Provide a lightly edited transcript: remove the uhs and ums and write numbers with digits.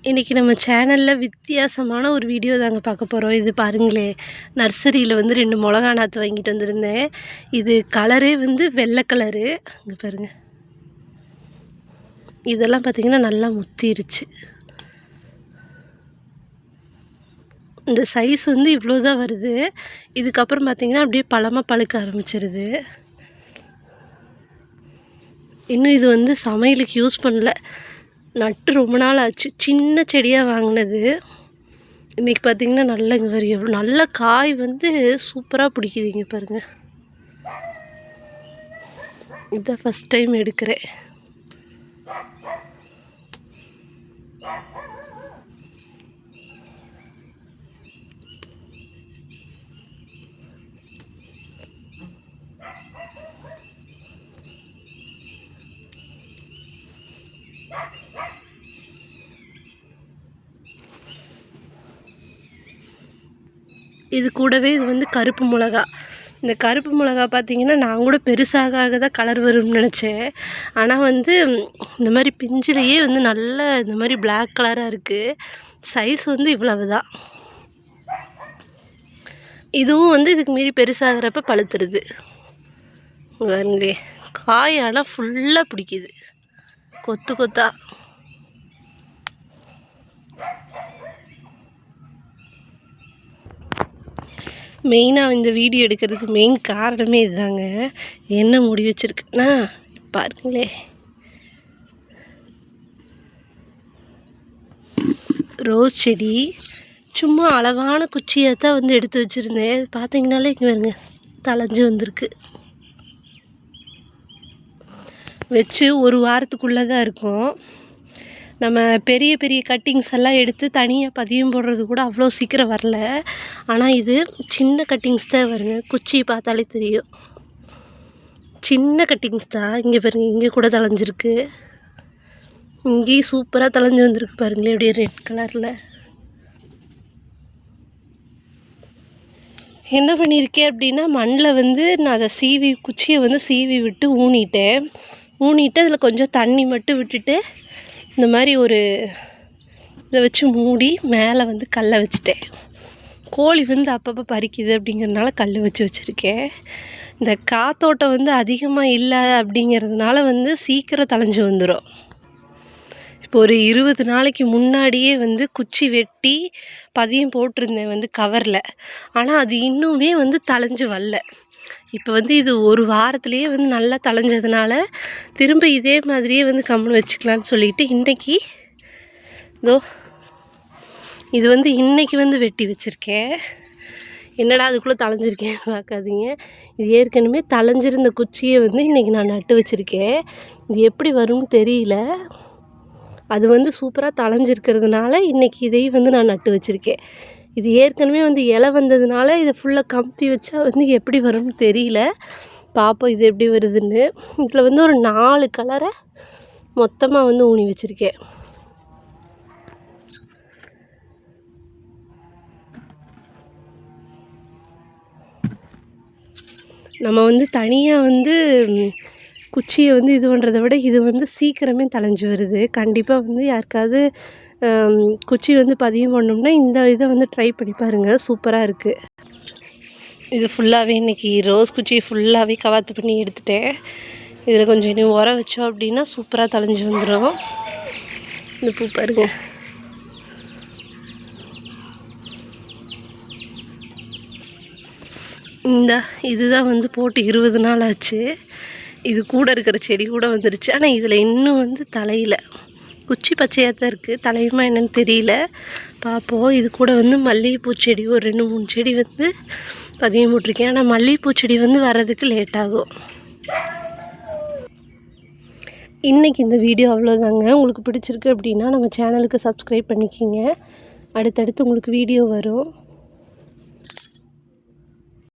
இன்றைக்கி நம்ம சேனலில் வித்தியாசமான ஒரு வீடியோ தாங்க பார்க்க போகிறோம். இது பாருங்களேன், நர்சரியில் வந்து 2 மிளகா நாற்று வாங்கிட்டு வந்திருந்தேன். இது கலரே வந்து வெள்ளை கலரு. இங்கே பாருங்கள், இதெல்லாம் பார்த்திங்கன்னா நல்லா முத்திருச்சு. இந்த சைஸ் வந்து இவ்வளோ தான் வருது. இதுக்கப்புறம் பார்த்திங்கன்னா அப்படியே பழமாக பழுக்க ஆரம்பிச்சிருது. இன்னும் இது வந்து சமையலுக்கு யூஸ் பண்ணல, நட்டு ரொம்ப நாள் ஆச்சு. சின்ன செடியாக வாங்கினது. இன்றைக்கி பார்த்திங்கன்னா நல்லா இங்கே வரும், எவ்வளோ நல்ல காய் வந்து சூப்பராக பிடிக்குது. இங்கே பாருங்கள், இதுதான் ஃபஸ்ட் டைம் எடுக்கிறேன். இது கூடவே இது வந்து கருப்பு மிளகா. இந்த கருப்பு மிளகா பார்த்திங்கன்னா நான் கூட பெருசாக தான் கலர் வரும்னு நினச்சேன். ஆனால் வந்து இந்த மாதிரி பிஞ்சிலேயே வந்து நல்ல இந்த மாதிரி பிளாக் கலராக இருக்குது. சைஸ் வந்து இவ்வளவு தான். இதுவும் வந்து இதுக்கு மீறி பெருசாகிறப்ப பழுத்துருது. பாருங்களே, காய் ஆனால் ஃபுல்லாக பிடிக்குது, கொத்து கொத்தா. மெயினாக இந்த வீடியோ எடுக்கிறதுக்கு மெயின் காரணமே இதுதாங்க. என்ன முடி வச்சுருக்குன்னா பாருங்களே, ரோஸ் செடி சும்மா அளவான குச்சியாக தான் வந்து எடுத்து வச்சுருந்தேன். பார்த்தீங்கனாலே இங்கே பாருங்க, தளைஞ்சு வந்திருக்கு. வச்சு ஒரு வாரத்துக்குள்ளே தான் இருக்கும். நம்ம பெரிய பெரிய கட்டிங்ஸ் எல்லாம் எடுத்து தனியாக பதியம் போடுறது கூட அவ்வளோ சீக்கிரம் வரல. ஆனால் இது சின்ன கட்டிங்ஸ் தான் வருங்க. குச்சி பார்த்தாலே தெரியும், சின்ன கட்டிங்ஸ் தான். இங்கே பாருங்கள், இங்கே கூட தளைஞ்சிருக்கு. இங்கேயும் சூப்பராக தளைஞ்சு வந்திருக்கு பாருங்களேன், அப்படியே ரெட் கலரில். என்ன பண்ணியிருக்கேன் அப்படின்னா, மண்ணில் வந்து நான் அதை குச்சியை வந்து சீவி விட்டு ஊனிட்டு அதில் கொஞ்சம் தண்ணி மட்டும் விட்டுட்டு இந்த மாதிரி ஒரு இதை வச்சு மூடி மேலே வந்து கல்லை வச்சுட்டேன். கோழி வந்து அப்பப்போ பறிக்குது அப்படிங்கிறதுனால கல் வச்சுருக்கேன். இந்த காத்தோட்டம் வந்து அதிகமாக இல்லை அப்படிங்கிறதுனால வந்து சீக்கிரம் தளைஞ்சு வந்துடும். இப்போ ஒரு 20 நாளைக்கு முன்னாடியே வந்து குச்சி வெட்டி பதியம் போட்டிருந்தேன் வந்து கவரில். ஆனால் அது இன்னுமே வந்து தளைஞ்சு வரல. இப்போ வந்து இது ஒரு வாரத்துலேயே வந்து நல்லா தளைஞ்சதுனால திரும்ப இதே மாதிரியே வந்து கம்முன்னு வச்சுக்கலான்னு சொல்லிட்டு இன்றைக்கி இது வந்து இன்றைக்கி வந்து வெட்டி வச்சுருக்கேன். என்னடா அதுக்குள்ளே தளைஞ்சிருக்கேன் பார்க்காதீங்க. இது ஏற்கனவே தளைஞ்சிருந்த குச்சியை வந்து இன்றைக்கி நான் நட்டு வச்சுருக்கேன். இது எப்படி வரும்னு தெரியல. அது வந்து சூப்பராக தளைஞ்சிருக்கிறதுனால இன்றைக்கி இதையும் வந்து நான் நட்டு வச்சுருக்கேன். இது ஏற்கனவே வந்து இலை வந்ததுனால இதை ஃபுல்லாக கமுத்தி வச்சா வந்து எப்படி வரும்னு தெரியல. பார்ப்போம் இது எப்படி வருதுன்னு. இதில் வந்து ஒரு 4 கலரை மொத்தமாக வந்து ஊனி வச்சுருக்கேன். நம்ம வந்து தனியாக வந்து குச்சியை வந்து இது பண்ணுறத விட இது வந்து சீக்கிரமே தளைஞ்சு வருது. கண்டிப்பாக வந்து யாருக்காவது குச்சி வந்து பதியம் பண்ணோம்னா இந்த இதை வந்து ட்ரை பண்ணி பாருங்கள், சூப்பராக இருக்குது. இது ஃபுல்லாகவே இன்றைக்கி ரோஸ் குச்சி ஃபுல்லாகவே கவாத்து பண்ணி எடுத்துட்டேன். இதில் கொஞ்சம் இன்னும் உரம் வச்சோம் அப்படின்னா சூப்பராக தளைஞ்சு வந்துடும். இந்த பூ பாருங்கள், இதுதான் வந்து போட்டு 20 நாள் ஆச்சு. இது கூட இருக்கிற செடி கூட வந்துருச்சு. ஆனால் இதில் இன்னும் வந்து தலையில் குச்சி பச்சையாக தான் இருக்குது, தலையுமா என்னன்னு தெரியல. பார்ப்போம். இது கூட வந்து மல்லிகைப்பூ செடி ஒரு 2-3 செடி வந்து பதியம் போட்டிருக்கேன். ஆனால் மல்லிகைப்பூ செடி வந்து வர்றதுக்கு லேட் ஆகும். இன்றைக்கி இந்த வீடியோ அவ்வளோதாங்க. உங்களுக்கு பிடிச்சிருக்கு அப்படின்னா நம்ம சேனலுக்கு சப்ஸ்கிரைப் பண்ணிக்கிங்க. அடுத்தடுத்து உங்களுக்கு வீடியோ வரும்.